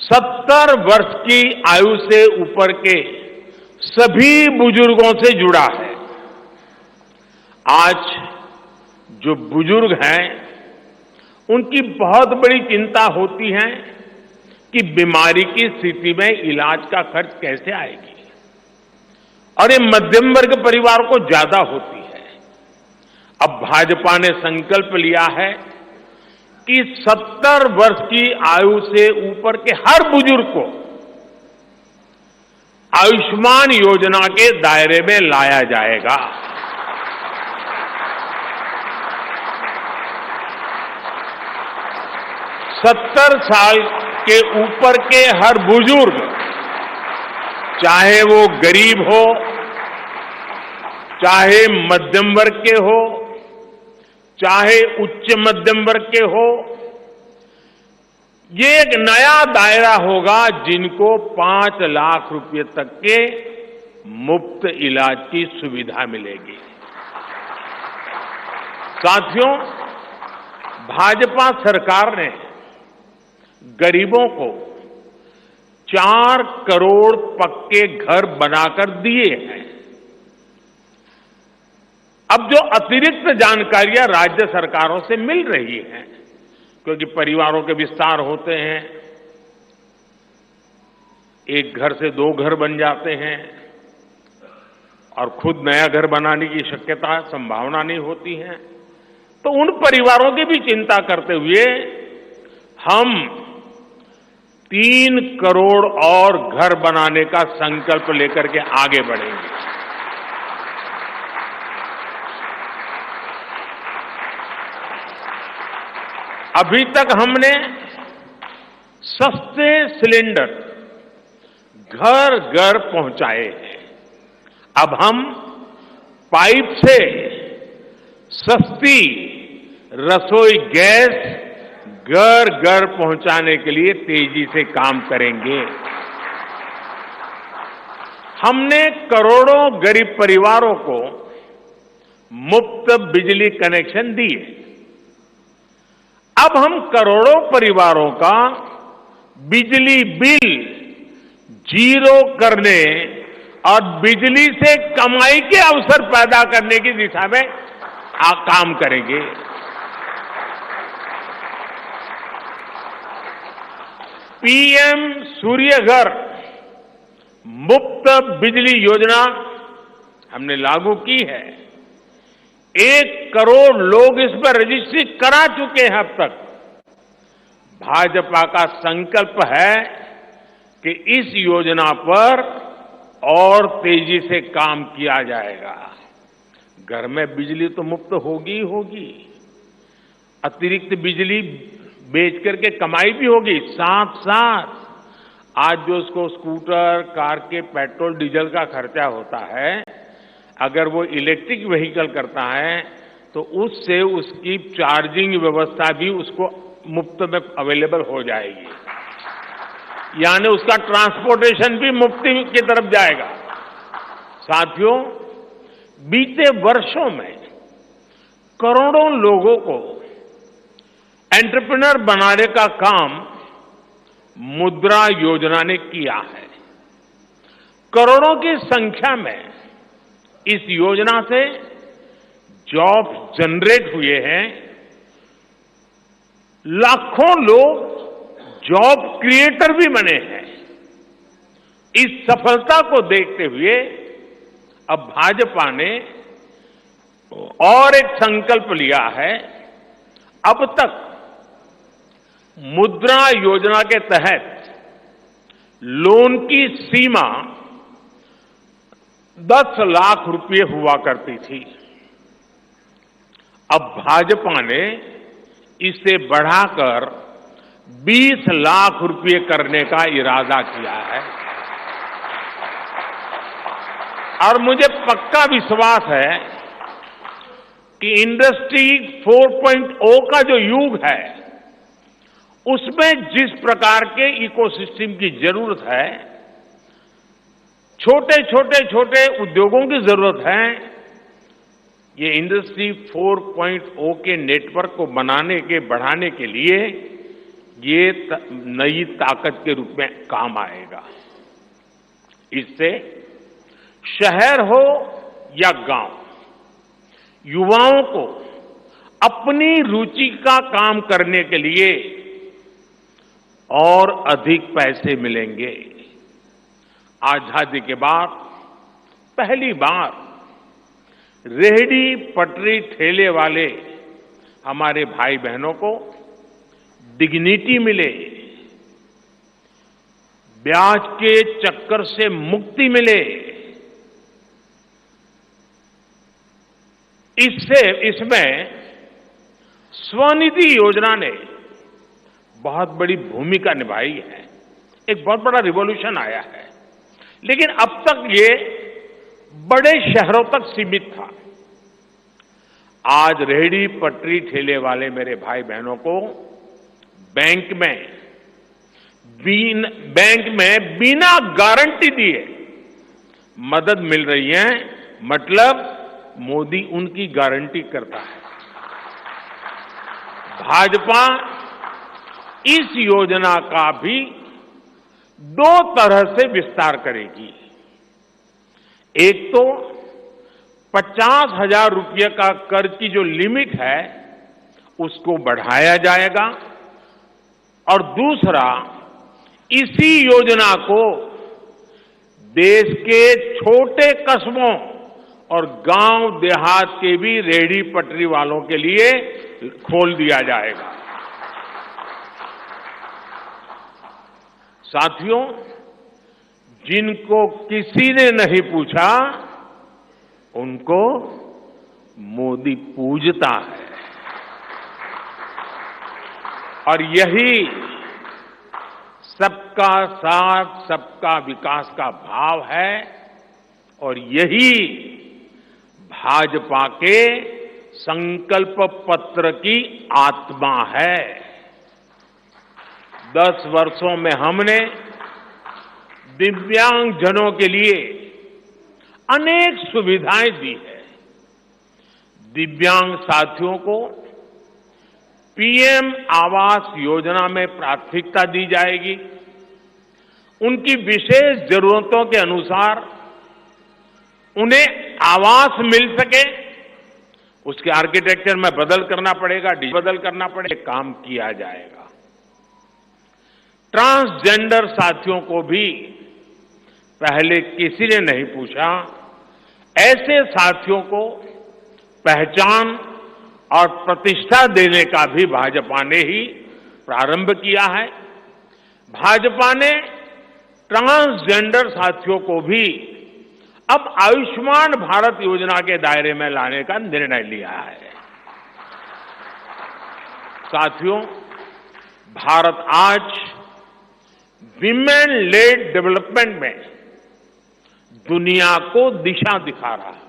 70 वर्ष की आयु से ऊपर के सभी बुजुर्गों से जुड़ा है। आज जो बुजुर्ग हैं, उनकी बहुत बड़ी चिंता होती है कि बीमारी की स्थिति में इलाज का खर्च कैसे आएगी, और ये मध्यम वर्ग परिवार को ज्यादा होती है। अब भाजपा ने संकल्प लिया है कि 70 वर्ष की आयु से ऊपर के हर बुजुर्ग को आयुष्मान योजना के दायरे में लाया जाएगा। 70 साल के ऊपर के हर बुजुर्ग, चाहे वो गरीब हो, चाहे मध्यम वर्ग के हो, चाहे उच्च मध्यम वर्ग के हो, ये एक नया दायरा होगा जिनको 5 लाख रुपए तक के मुफ्त इलाज की सुविधा मिलेगी। साथियों, भाजपा सरकार ने गरीबों को 4 करोड़ पक्के घर बनाकर दिए हैं। अब जो अतिरिक्त जानकारियां राज्य सरकारों से मिल रही हैं, क्योंकि परिवारों के विस्तार होते हैं, एक घर से 2 घर बन जाते हैं और खुद नया घर बनाने की शक्यता, संभावना नहीं होती है, तो उन परिवारों की भी चिंता करते हुए हम 3 करोड़ और घर बनाने का संकल्प लेकर के आगे बढ़ेंगे। अभी तक हमने सस्ते सिलेंडर घर घर पहुंचाए हैं। अब हम पाइप से सस्ती रसोई गैस घर घर पहुंचाने के लिए तेजी से काम करेंगे। हमने करोड़ों गरीब परिवारों को मुफ्त बिजली कनेक्शन दिए। अब हम करोड़ों परिवारों का बिजली बिल 0 करने और बिजली से कमाई के अवसर पैदा करने की दिशा में काम करेंगे। पीएम सूर्य घर मुफ्त बिजली योजना हमने लागू की है। 1 करोड़ लोग इस पर रजिस्ट्री करा चुके हैं अब तक। भाजपा का संकल्प है कि इस योजना पर और तेजी से काम किया जाएगा। घर में बिजली तो मुफ्त होगी ही होगी, अतिरिक्त बिजली बेच करके कमाई भी होगी। साथ साथ आज जो उसको स्कूटर, कार के पेट्रोल डीजल का खर्चा होता है, अगर वो इलेक्ट्रिक व्हीकल करता है तो उससे उसकी चार्जिंग व्यवस्था भी उसको मुफ्त में अवेलेबल हो जाएगी, यानी उसका ट्रांसपोर्टेशन भी मुफ्ती की तरफ जाएगा। साथियों, बीते वर्षों में करोड़ों लोगों को एंटरप्रेन्योर बनाने का काम मुद्रा योजना ने किया है। करोड़ों की संख्या में इस योजना से जॉब जनरेट हुए हैं। लाखों लोग जॉब क्रिएटर भी बने हैं। इस सफलता को देखते हुए अब भाजपा ने और एक संकल्प लिया है। अब तक मुद्रा योजना के तहत लोन की सीमा 10 लाख रुपए हुआ करती थी। अब भाजपा ने इसे बढ़ाकर 20 लाख रुपए करने का इरादा किया है, और मुझे पक्का विश्वास है कि इंडस्ट्री 4.0 का जो युग है, उसमें जिस प्रकार के इकोसिस्टम की जरूरत है, छोटे उद्योगों की जरूरत है, ये इंडस्ट्री 4.0 के नेटवर्क को बढ़ाने के लिए ये नई ताकत के रूप में काम आएगा। इससे शहर हो या गांव, युवाओं को अपनी रुचि का काम करने के लिए और अधिक पैसे मिलेंगे। आजादी के बाद पहली बार रेहड़ी पटरी ठेले वाले हमारे भाई बहनों को डिग्निटी मिले, ब्याज के चक्कर से मुक्ति मिले। इसमें स्वनिधि योजना ने बहुत बड़ी भूमिका निभाई है। एक बहुत बड़ा रिवॉल्यूशन आया है, लेकिन अब तक ये बड़े शहरों तक सीमित था। आज रेहड़ी पटरी ठेले वाले मेरे भाई बहनों को बैंक में बिना गारंटी दिए मदद मिल रही है। मतलब मोदी उनकी गारंटी करता है। भाजपा इस योजना का भी 2 तरह से विस्तार करेगी। एक तो 50,000 रुपये का कर्ज की जो लिमिट है उसको बढ़ाया जाएगा, और दूसरा इसी योजना को देश के छोटे कस्बों और गांव देहात के भी रेहड़ी पटरी वालों के लिए खोल दिया जाएगा। साथियों, जिनको किसी ने नहीं पूछा उनको मोदी पूजता है, और यही सबका साथ सबका विकास का भाव है, और यही भाजपा के संकल्प पत्र की आत्मा है। 10 वर्षों में हमने दिव्यांगजनों के लिए अनेक सुविधाएं दी है। दिव्यांग साथियों को पीएम आवास योजना में प्राथमिकता दी जाएगी। उनकी विशेष जरूरतों के अनुसार उन्हें आवास मिल सके, उसके आर्किटेक्चर में बदल करना पड़ेगा, बदल करना पड़ेगा, काम किया जाएगा। ट्रांसजेंडर साथियों को भी पहले किसी ने नहीं पूछा, ऐसे साथियों को पहचान और प्रतिष्ठा देने का भी भाजपा ने ही प्रारंभ किया है। भाजपा ने ट्रांसजेंडर साथियों को भी अब आयुष्मान भारत योजना के दायरे में लाने का निर्णय लिया है। साथियों, भारत आज विमेन लेड डेवलपमेंट में दुनिया को दिशा दिखा रहा है।